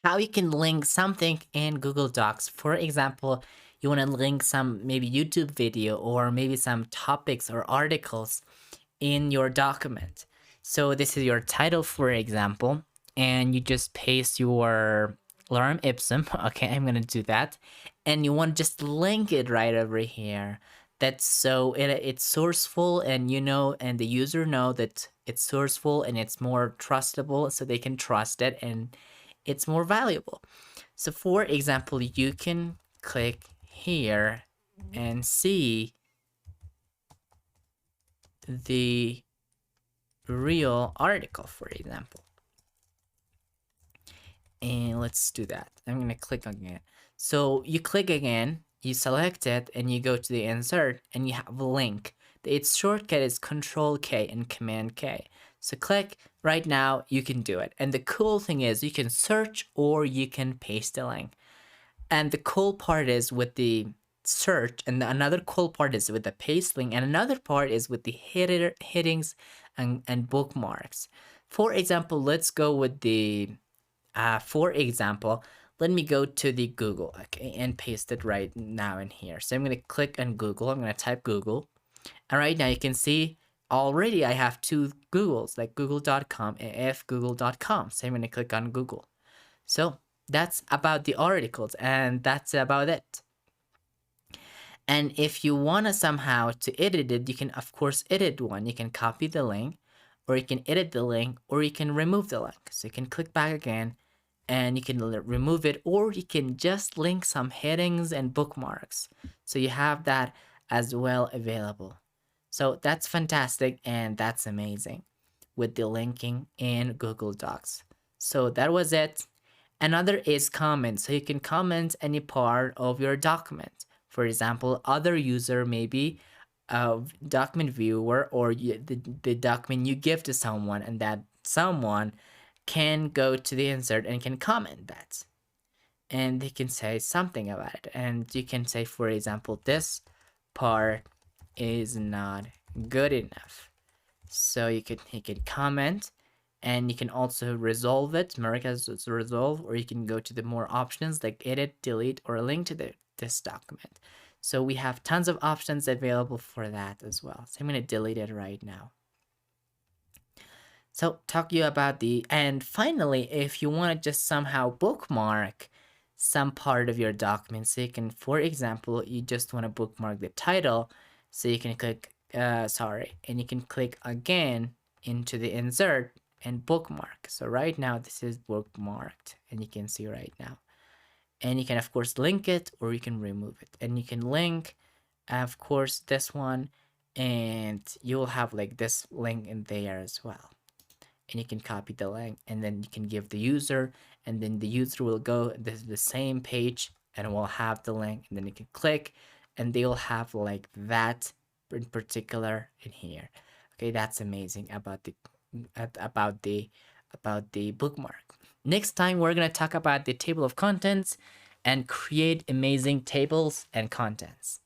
how you can link something in Google Docs. For example, you want to link some maybe YouTube video or maybe some topics or articles in your document. So this is your title, for example, and you just paste your lorem ipsum. Okay, I'm gonna do that, and you want to just link it right over here. That's so it's sourceful, and and the user know that it's sourceful and it's more trustable, so they can trust it and it's more valuable. So for example, you can click here and see the real article, for example. And let's do that. I'm gonna click again. So you click again, you select it, and you go to the insert, and you have a link. Its shortcut is Control K and Command K. So click right now, you can do it. And the cool thing is you can search or you can paste the link. And the cool part is with the search, and another cool part is with the paste link, and another part is with the headings and bookmarks. For example, let's go with the for example, let me go to the Google, okay, and paste it right now in here. So I'm going to click on Google. I'm going to type Google. And right now you can see already I have two Googles, like google.com and fgoogle.com. So I'm going to click on Google. So that's about the articles, and that's about it. And if you want to somehow to edit it, you can of course edit one. You can copy the link, or you can edit the link, or you can remove the link. So you can click back again and you can remove it, or you can just link some headings and bookmarks. So you have that as well available. So that's fantastic and that's amazing with the linking in Google Docs. So that was it. Another is comment. So you can comment any part of your document. For example, other user maybe a document viewer, or the document you give to someone, and that someone can go to the insert and can comment that, and they can say something about it. And you can say, for example, this part is not good enough. So you can comment, and you can also resolve it, mark as resolve, or you can go to the more options like edit, delete, or link to this document. So we have tons of options available for that as well. So I'm going to delete it right now. So talk to you about and finally, if you want to just somehow bookmark some part of your document, so you can, for example, you just want to bookmark the title, so you can click, and you can click again into the insert and bookmark. So right now this is bookmarked, and you can see right now. And you can of course link it, or you can remove it. And you can link, of course, this one, and you'll have like this link in there as well. And you can copy the link, and then you can give the user, and then the user will go the same page and will have the link, and then you can click, and they'll have like that in particular in here. Okay, that's amazing about the bookmark. Next time we're gonna talk about the table of contents and create amazing tables and contents.